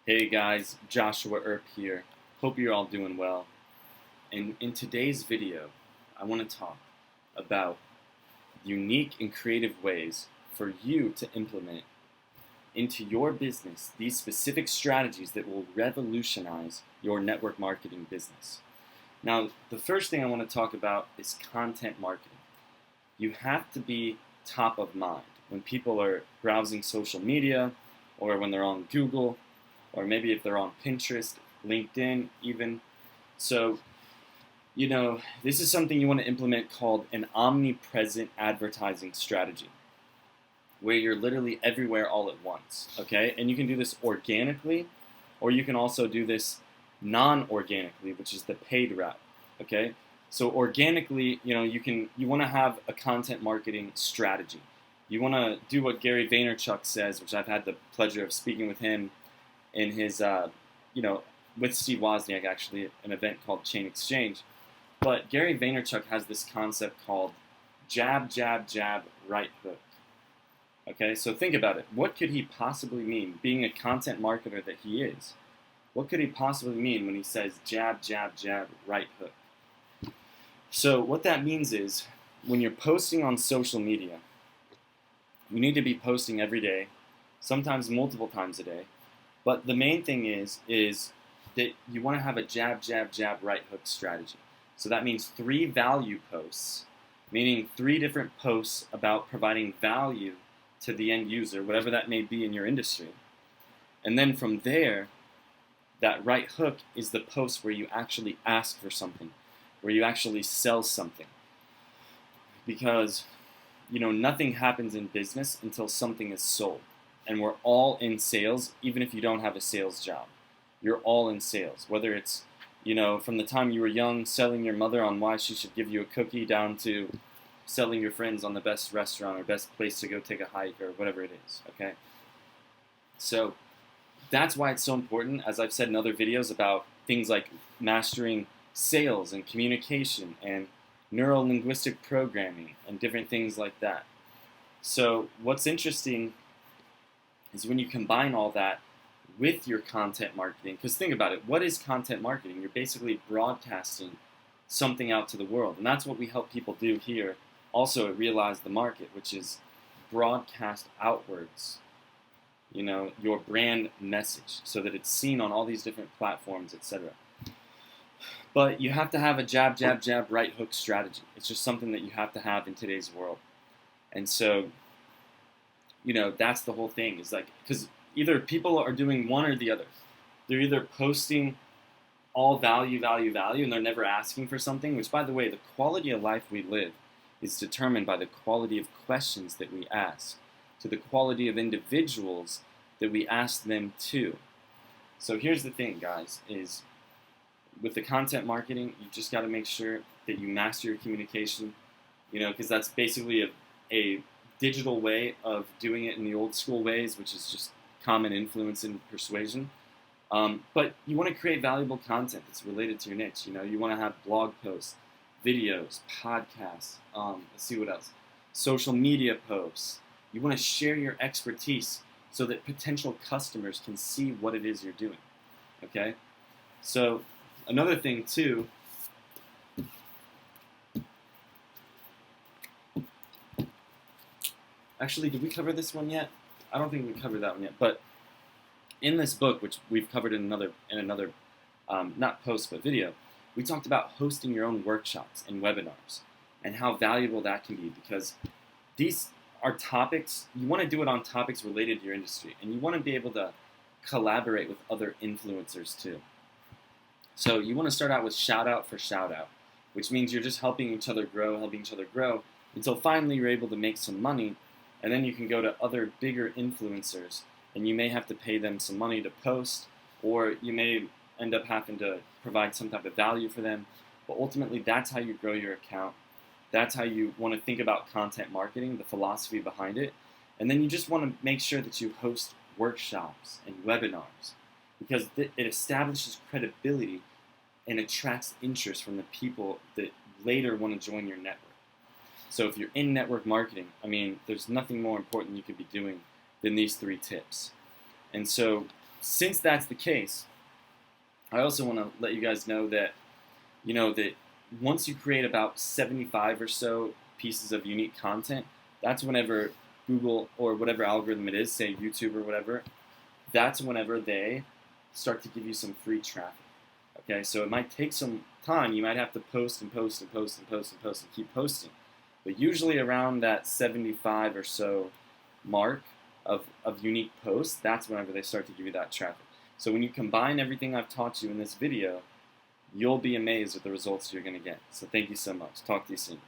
Hey guys, Joshua Earp here. Hope you're all doing well. And in today's video, I want to talk about unique and creative ways for you to implement into your business these specific strategies that will revolutionize your network marketing business. Now, the first thing I want to talk about is content marketing. You have to be top of mind when people are browsing social media or when they're on Google or maybe if they're on Pinterest, LinkedIn even. So, this is something you want to implement called an omnipresent advertising strategy, where you're literally everywhere all at once, okay? And you can do this organically, or you can also do this non-organically, which is the paid route, okay? So organically, you want to have a content marketing strategy. You want to do what Gary Vaynerchuk says, which I've had the pleasure of speaking with him in his, with Steve Wozniak actually, an event called Chain Exchange. But Gary Vaynerchuk has this concept called jab, jab, jab, right hook. Okay, so think about it. What could he possibly mean, being a content marketer that he is? What could he possibly mean when he says jab, jab, jab, right hook? So what that means is when you're posting on social media, you need to be posting every day, sometimes multiple times a day. But the main thing is that you want to have a jab, jab, jab, right hook strategy. So that means 3 value posts, meaning 3 different posts about providing value to the end user, whatever that may be in your industry. And then from there, that right hook is the post where you actually ask for something, where you actually sell something. Because, nothing happens in business until something is sold. And we're all in sales, even if you don't have a sales job. You're all in sales, whether it's, from the time you were young, selling your mother on why she should give you a cookie, down to selling your friends on the best restaurant or best place to go take a hike or whatever it is, okay? So that's why it's so important, as I've said in other videos, about things like mastering sales and communication and neuro-linguistic programming and different things like that. So what's interesting is when you combine all that with your content marketing, because think about it, what is content marketing? You're basically broadcasting something out to the world, and that's what we help people do here also at Realize the Market, which is broadcast outwards, your brand message so that it's seen on all these different platforms, etc. But you have to have a jab, jab, jab, right hook strategy. It's just something that you have to have in today's world. And so, that's the whole thing, is like, because either people are doing one or the other. They're either posting all value, value, value, and they're never asking for something, which, by the way, the quality of life we live is determined by the quality of questions that we ask, to the quality of individuals that we ask them to. So here's the thing, guys, is with the content marketing, you just got to make sure that you master your communication, because that's basically a digital way of doing it in the old school ways, which is just common influence and persuasion. But you want to create valuable content that's related to your niche. You want to have blog posts, videos, podcasts, let's see what else, social media posts. You want to share your expertise so that potential customers can see what it is you're doing, okay? So another thing too, actually, did we cover this one yet? I don't think we covered that one yet. But in this book, which we've covered in another not post but video, we talked about hosting your own workshops and webinars and how valuable that can be, because these are topics, you want to do it on topics related to your industry, and you want to be able to collaborate with other influencers too. So you want to start out with shout out for shout out, which means you're just helping each other grow until finally you're able to make some money. And then you can go to other bigger influencers, and you may have to pay them some money to post, or you may end up having to provide some type of value for them. But ultimately, that's how you grow your account. That's how you want to think about content marketing, the philosophy behind it. And then you just want to make sure that you host workshops and webinars, because it establishes credibility and attracts interest from the people that later want to join your network. So if you're in network marketing, there's nothing more important you could be doing than these 3 tips. And so since that's the case, I also want to let you guys know that, that once you create about 75 or so pieces of unique content, that's whenever Google or whatever algorithm it is, say YouTube or whatever, that's whenever they start to give you some free traffic. Okay, so it might take some time. You might have to post and post and post and post and post and keep posting. But usually around that 75 or so mark of unique posts, that's whenever they start to give you that traffic. So when you combine everything I've taught you in this video, you'll be amazed at the results you're going to get. So thank you so much. Talk to you soon.